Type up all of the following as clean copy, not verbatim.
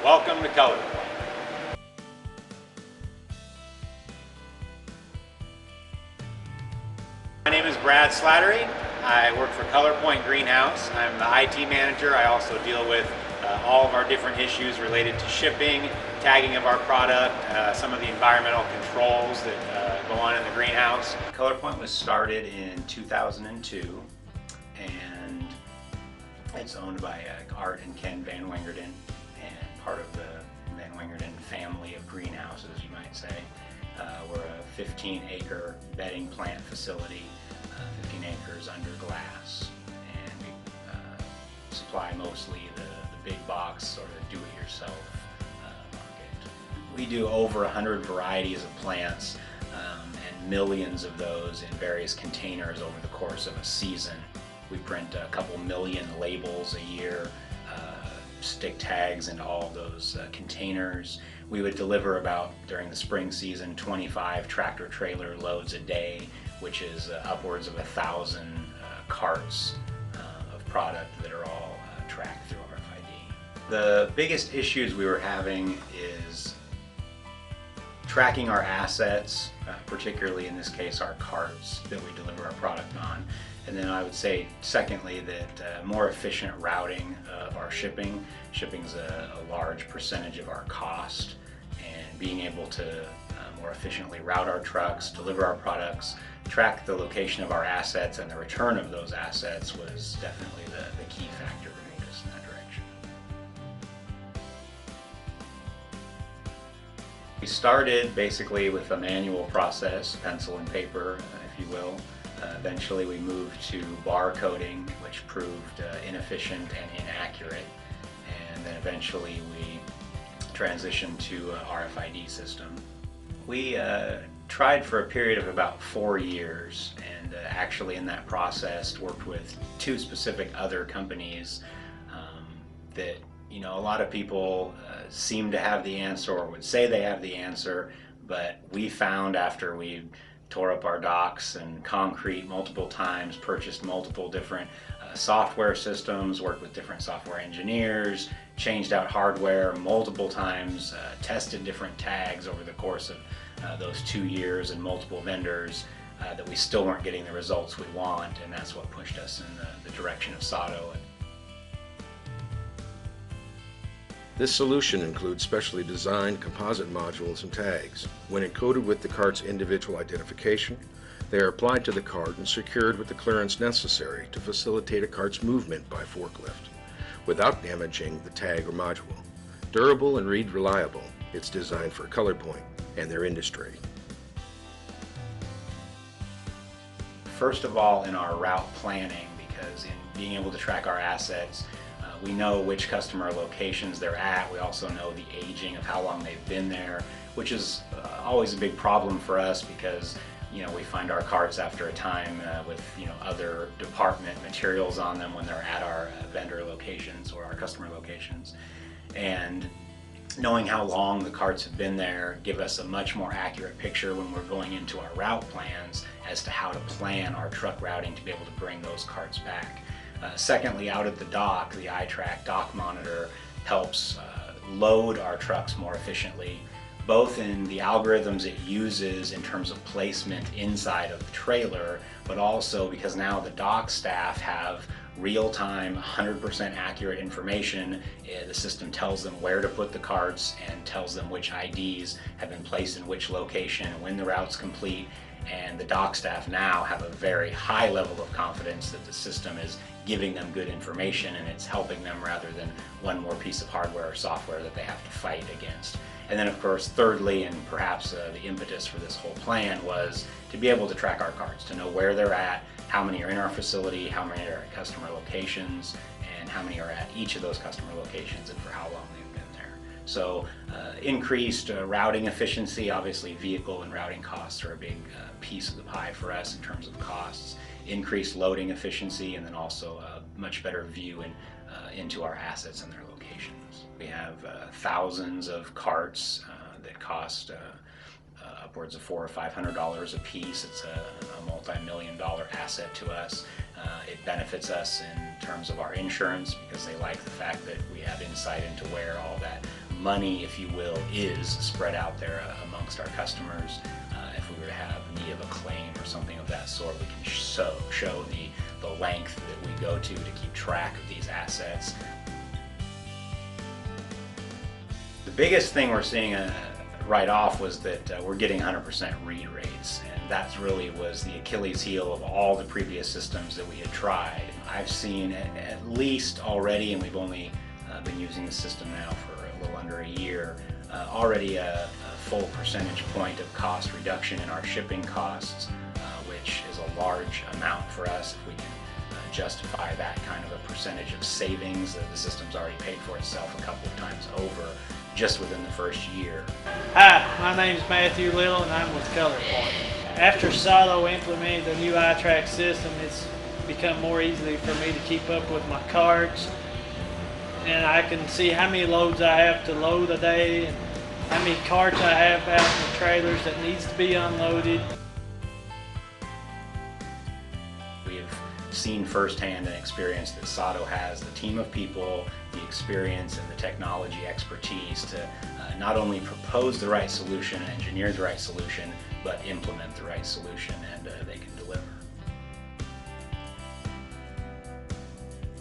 Welcome to Color. My name is Brad Slattery. I work for ColorPoint Greenhouse. I'm the IT manager. I also deal with all of our different issues related to shipping, tagging of our product, some of the environmental controls that go on in the greenhouse. ColorPoint was started in 2002 and it's owned by Art and Ken Van Wingerden and part of the Van Wingerden family of greenhouses, you might say. We're a 15-acre bedding plant facility, 15 acres under glass, and we supply mostly the big box or the do-it-yourself market. We do over 100 varieties of plants and millions of those in various containers over the course of a season. We print a couple million labels a year, stick tags into all those containers. We would deliver about, during the spring season, 25 tractor trailer loads a day, which is upwards of 1,000 carts of product that are all tracked through RFID. The biggest issues we were having is tracking our assets, particularly in this case our carts that we deliver our product on. And then I would say, secondly, that more efficient routing of our shipping. Shipping's a large percentage of our cost, and being able to more efficiently route our trucks, deliver our products, track the location of our assets and the return of those assets was definitely the key factor to move us in that direction. We started basically with a manual process, pencil and paper, if you will. Eventually we moved to bar coding, which proved inefficient and inaccurate, and then eventually we transitioned to an RFID system. We tried for a period of about 4 years, and actually in that process worked with 2 specific other companies that, you know, a lot of people seem to have the answer or would say they have the answer, but we found after we tore up our docks and concrete multiple times, purchased multiple different software systems, worked with different software engineers, changed out hardware multiple times, tested different tags over the course of those 2 years and multiple vendors, that we still weren't getting the results we want, and that's what pushed us in the direction of SATO. This solution includes specially designed composite modules and tags. When encoded with the cart's individual identification, they are applied to the cart and secured with the clearance necessary to facilitate a cart's movement by forklift, without damaging the tag or module. Durable and read reliable, it's designed for ColorPoint and their industry. First of all, in our route planning, because in being able to track our assets, we know which customer locations they're at. We also know the aging of how long they've been there, which is always a big problem for us because, you know, we find our carts after a time with, you know, other department materials on them when they're at our vendor locations or our customer locations. And knowing how long the carts have been there give us a much more accurate picture when we're going into our route plans as to how to plan our truck routing to be able to bring those carts back. Secondly, out at the dock, the iTrack dock monitor helps load our trucks more efficiently, both in the algorithms it uses in terms of placement inside of the trailer, but also because now the dock staff have real-time, 100% accurate information. The system tells them where to put the carts and tells them which IDs have been placed in which location, when the route's complete, and the dock staff now have a very high level of confidence that the system is giving them good information and it's helping them rather than one more piece of hardware or software that they have to fight against. And then of course, thirdly, and perhaps the impetus for this whole plan was to be able to track our carts, to know where they're at, how many are in our facility, how many are at customer locations, and how many are at each of those customer locations and for how long they've been there. So increased routing efficiency. Obviously vehicle and routing costs are a big piece of the pie for us in terms of costs. Increased loading efficiency, and then also a much better view into our assets and their locations. We have thousands of carts that cost upwards of $400 or $500 a piece. It's a multi-million-dollar asset to us. It benefits us in terms of our insurance because they like the fact that we have insight into where all that money, if you will, is spread out there amongst our customers. If we were to have need of a claim or something of that sort, we can show the length that we go to keep track of these assets. The biggest thing we're seeing right off was that we're getting 100% read rates, and that really was the Achilles heel of all the previous systems that we had tried. I've seen at least already, and we've only been using the system now for a little under a year, already a full percentage point of cost reduction in our shipping costs, which is a large amount for us if we can justify that kind of a percentage of savings. The system's already paid for itself a couple of times over just within the first year. Hi, my name is Matthew Little and I'm with ColorPoint. After SATO implemented the new iTrack system, it's become more easy for me to keep up with my carts, and I can see how many loads I have to load a day and how many carts I have out in the trailers that needs to be unloaded. We have seen firsthand and experienced that SATO has the team of people, the experience and the technology expertise to not only propose the right solution, engineer the right solution, but implement the right solution, and they can deliver.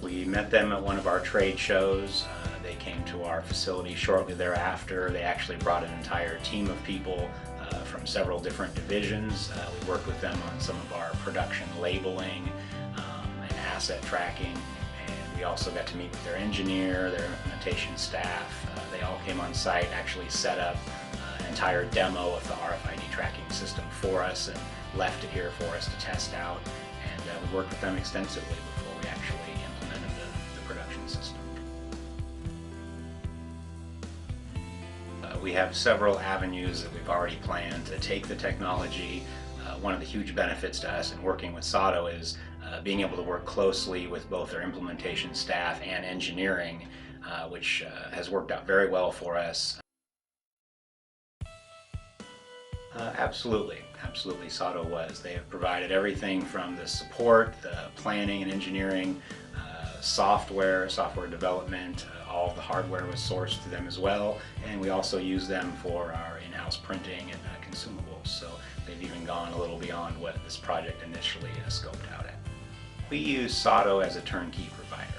We met them at one of our trade shows. They came to our facility shortly thereafter. They actually brought an entire team of people from several different divisions. We worked with them on some of our production labeling and asset tracking, and we also got to meet with their engineer, their implementation staff. They all came on site, actually set up an entire demo of the RFID tracking system for us and left it here for us to test out, and we worked with them extensively before we actually implemented the production system. We have several avenues that we've already planned to take the technology. One of the huge benefits to us in working with SATO is being able to work closely with both their implementation staff and engineering, which has worked out very well for us. Absolutely, SATO was. They have provided everything from the support, the planning and engineering, software development. All of the hardware was sourced to them as well, and we also use them for our in-house printing and consumables. So they've even gone a little beyond what this project initially scoped out at. We use SATO as a turnkey provider.